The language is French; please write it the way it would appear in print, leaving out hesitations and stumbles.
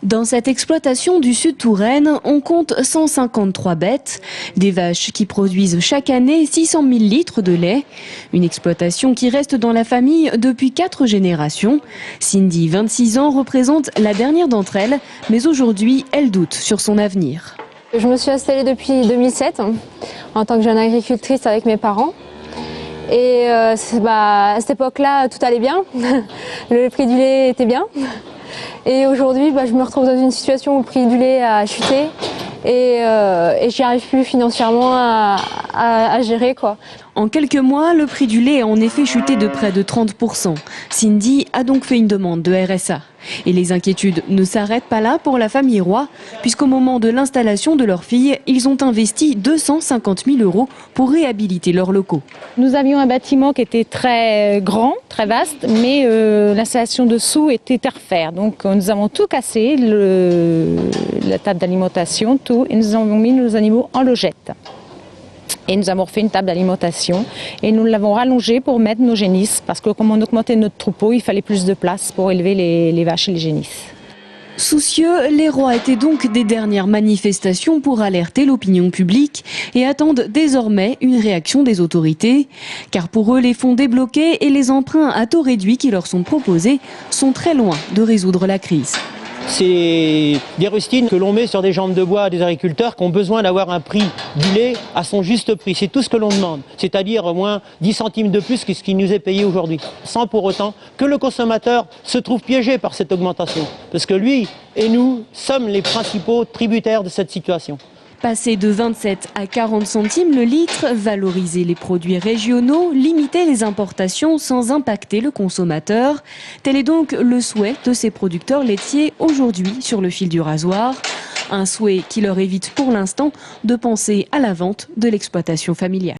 Dans cette exploitation du Sud-Touraine, on compte 153 bêtes, des vaches qui produisent chaque année 600 000 litres de lait. Une exploitation qui reste dans la famille depuis 4 générations. Cindy, 26 ans, représente la dernière d'entre elles, mais aujourd'hui, elle doute sur son avenir. Je me suis installée depuis 2007 en tant que jeune agricultrice avec mes parents. Et à cette époque-là, tout allait bien. Le prix du lait était bien. Et aujourd'hui, je me retrouve dans une situation où le prix du lait a chuté et j'y arrive plus financièrement à gérer, quoi. En quelques mois, le prix du lait a en effet chuté de près de 30%. Cindy a donc fait une demande de RSA. Et les inquiétudes ne s'arrêtent pas là pour la famille Roy, puisqu'au moment de l'installation de leur fille, ils ont investi 250 000 € pour réhabiliter leurs locaux. Nous avions un bâtiment qui était très grand, très vaste, mais l'installation dessous était à refaire. Donc nous avons tout cassé, la table d'alimentation, tout, et nous avons mis nos animaux en logette. Et nous avons refait une table d'alimentation et nous l'avons rallongée pour mettre nos génisses, parce que comme on augmentait notre troupeau, il fallait plus de place pour élever les vaches et les génisses. Soucieux, les Rois étaient donc des dernières manifestations pour alerter l'opinion publique et attendent désormais une réaction des autorités. Car pour eux, les fonds débloqués et les emprunts à taux réduits qui leur sont proposés sont très loin de résoudre la crise. C'est des rustines que l'on met sur des jambes de bois à des agriculteurs qui ont besoin d'avoir un prix du lait à son juste prix. C'est tout ce que l'on demande, c'est-à-dire au moins 10 centimes de plus que ce qui nous est payé aujourd'hui. Sans pour autant que le consommateur se trouve piégé par cette augmentation. Parce que lui et nous sommes les principaux tributaires de cette situation. Passer de 27 à 40 centimes le litre, valoriser les produits régionaux, limiter les importations sans impacter le consommateur. Tel est donc le souhait de ces producteurs laitiers aujourd'hui sur le fil du rasoir. Un souhait qui leur évite pour l'instant de penser à la vente de l'exploitation familiale.